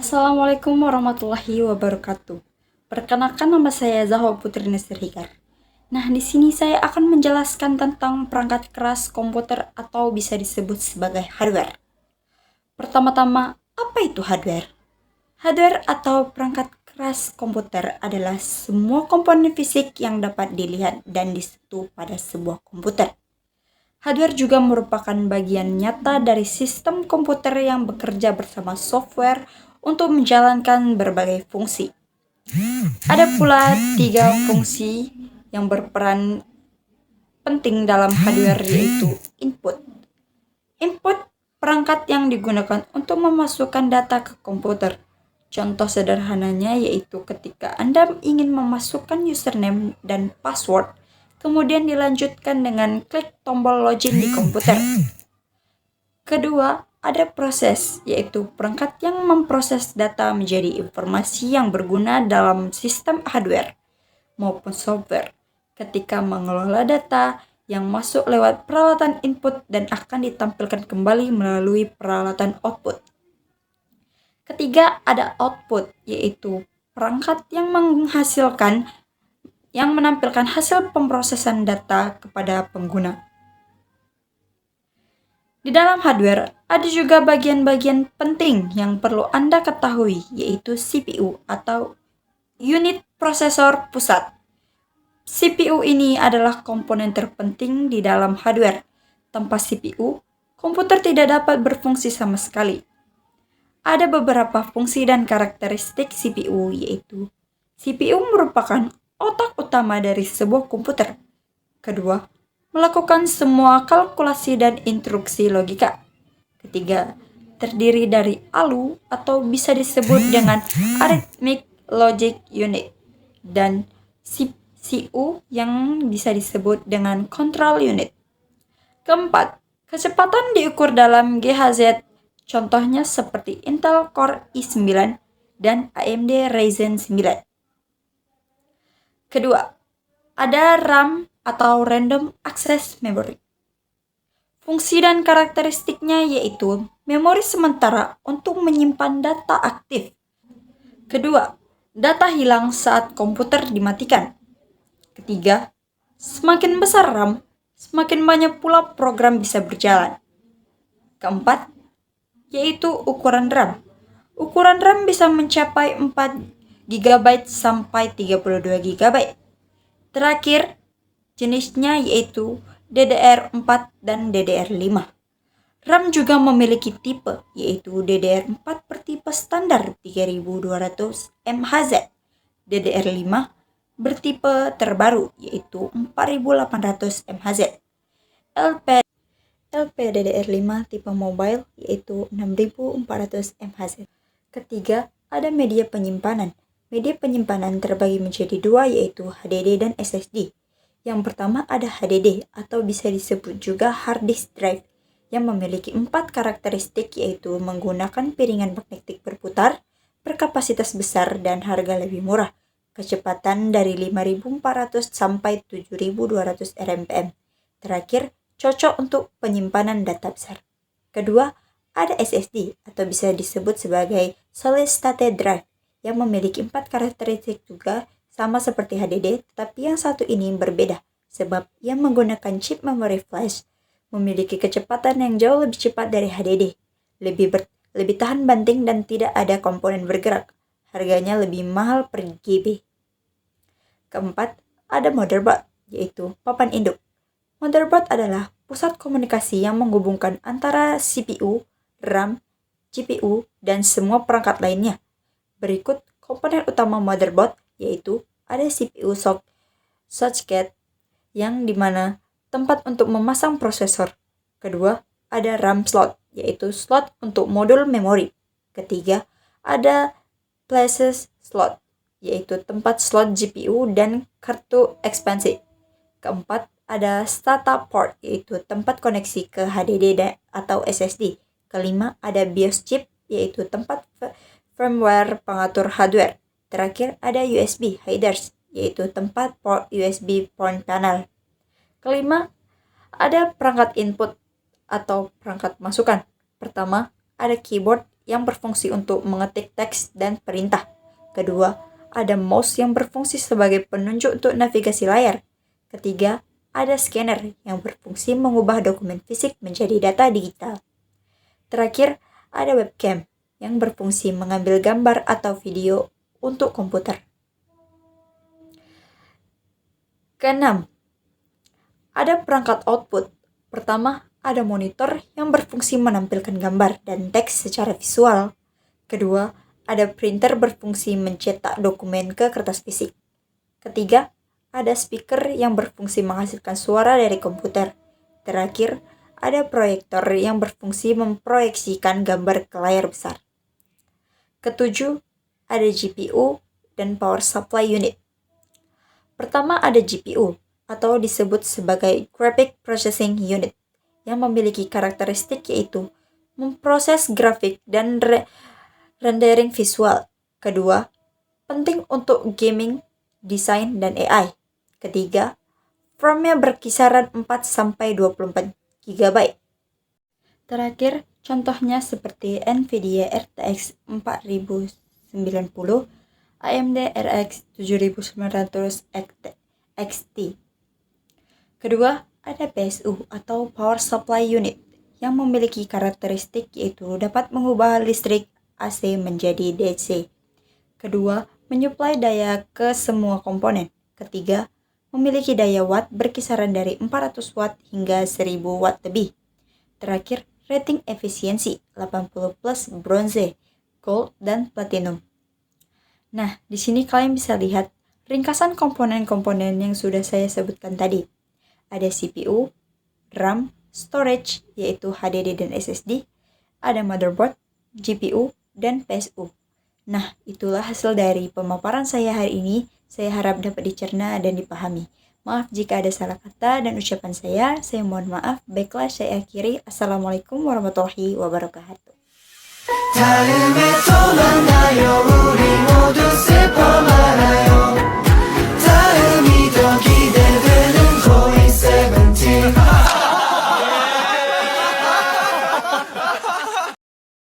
Assalamualaikum warahmatullahi wabarakatuh. Perkenalkan, nama saya Zahwa Putri Nesrihikar. Nah, di sini saya akan menjelaskan tentang perangkat keras komputer atau bisa disebut sebagai hardware. Pertama-tama, apa itu hardware? Hardware atau perangkat keras komputer adalah semua komponen fisik yang dapat dilihat dan disentuh pada sebuah komputer. Hardware juga merupakan bagian nyata dari sistem komputer yang bekerja bersama software untuk menjalankan berbagai fungsi. Ada pula 3 fungsi yang berperan penting dalam hardware, yaitu input. Input perangkat yang digunakan untuk memasukkan data ke komputer. Contoh sederhananya yaitu ketika Anda ingin memasukkan username dan password, kemudian dilanjutkan dengan klik tombol login di komputer. Kedua, ada proses, yaitu perangkat yang memproses data menjadi informasi yang berguna dalam sistem hardware maupun software ketika mengelola data yang masuk lewat peralatan input dan akan ditampilkan kembali melalui peralatan output. Ketiga, ada output, yaitu perangkat yang menampilkan hasil pemrosesan data kepada pengguna. Di dalam hardware, ada juga bagian-bagian penting yang perlu Anda ketahui, yaitu CPU atau unit prosesor pusat. CPU ini adalah komponen terpenting di dalam hardware. Tanpa CPU, komputer tidak dapat berfungsi sama sekali. Ada beberapa fungsi dan karakteristik CPU, yaitu CPU merupakan otak utama dari sebuah komputer. Kedua, melakukan semua kalkulasi dan instruksi logika. Ketiga, terdiri dari ALU atau bisa disebut dengan Arithmetic Logic Unit, dan CPU yang bisa disebut dengan Control Unit. Keempat, kecepatan diukur dalam GHz, contohnya seperti Intel Core i9 dan AMD Ryzen 9. Kedua, ada RAM atau Random Access Memory. Fungsi dan karakteristiknya yaitu memori sementara untuk menyimpan data aktif. Kedua, data hilang saat komputer dimatikan. Ketiga, semakin besar RAM, semakin banyak pula program bisa berjalan. Keempat, yaitu ukuran RAM. Ukuran RAM bisa mencapai 4 GB sampai 32 GB. Terakhir, jenisnya yaitu DDR4 dan DDR5. RAM juga memiliki tipe, yaitu DDR4 bertipe standar 3200 MHz, DDR5 bertipe terbaru, yaitu 4800 MHz, LPDDR5 tipe mobile, yaitu 6400 MHz. Ketiga, ada media penyimpanan. Media penyimpanan terbagi menjadi 2, yaitu HDD dan SSD. Yang pertama ada HDD atau bisa disebut juga hard disk drive yang memiliki 4 karakteristik, yaitu menggunakan piringan magnetik berputar, berkapasitas besar dan harga lebih murah, kecepatan dari 5400 sampai 7200 RMPM. Terakhir, cocok untuk penyimpanan data besar. Kedua, ada SSD atau bisa disebut sebagai solid state drive yang memiliki 4 karakteristik juga sama seperti HDD, tetapi yang satu ini berbeda sebab ia menggunakan chip memory flash, memiliki kecepatan yang jauh lebih cepat dari HDD, lebih tahan banting dan tidak ada komponen bergerak. Harganya lebih mahal per GB. Keempat, ada motherboard, yaitu papan induk. Motherboard adalah pusat komunikasi yang menghubungkan antara CPU, RAM, GPU, dan semua perangkat lainnya. Berikut komponen utama motherboard, yaitu ada CPU socket yang dimana tempat untuk memasang prosesor. Kedua, ada RAM slot, yaitu slot untuk modul memori. Ketiga, ada flash slot, yaitu tempat slot GPU dan kartu ekspansi. Keempat, ada SATA port, yaitu tempat koneksi ke HDD atau SSD. Kelima, ada BIOS chip, yaitu tempat firmware pengatur hardware. Terakhir, ada USB headers, yaitu tempat port USB front panel. Kelima, ada perangkat input atau perangkat masukan. Pertama, ada keyboard yang berfungsi untuk mengetik teks dan perintah. Kedua, ada mouse yang berfungsi sebagai penunjuk untuk navigasi layar. Ketiga, ada scanner yang berfungsi mengubah dokumen fisik menjadi data digital. Terakhir, ada webcam yang berfungsi mengambil gambar atau video untuk komputer. Keenam, ada perangkat output. Pertama, ada monitor yang berfungsi menampilkan gambar dan teks secara visual. Kedua, ada printer berfungsi mencetak dokumen ke kertas fisik. Ketiga, ada speaker yang berfungsi menghasilkan suara dari komputer. Terakhir, ada proyektor yang berfungsi memproyeksikan gambar ke layar besar. Ketujuh, ada GPU dan power supply unit. Pertama, ada GPU atau disebut sebagai Graphic Processing Unit yang memiliki karakteristik yaitu memproses grafik dan rendering visual. Kedua, penting untuk gaming, desain, dan AI. Ketiga, RAM-nya berkisaran 4-24 GB. Terakhir, contohnya seperti Nvidia RTX 4090, AMD RX 7900 XT. Kedua, ada PSU atau Power Supply Unit yang memiliki karakteristik yaitu dapat mengubah listrik AC menjadi DC. Kedua, menyuplai daya ke semua komponen. Ketiga, memiliki daya watt berkisaran dari 400 watt hingga 1000 watt lebih. Terakhir, rating efisiensi 80 plus bronze, gold, dan platinum. Nah, di sini kalian bisa lihat ringkasan komponen-komponen yang sudah saya sebutkan tadi. Ada CPU, RAM, storage yaitu HDD dan SSD, ada motherboard, GPU, dan PSU. Nah, itulah hasil dari pemaparan saya hari ini. Saya harap dapat dicerna dan dipahami. Maaf jika ada salah kata dan ucapan saya mohon maaf. Baiklah, saya akhiri. Assalamualaikum warahmatullahi wabarakatuh. 다음에 또 만나요 우리 모두 슬퍼 말아요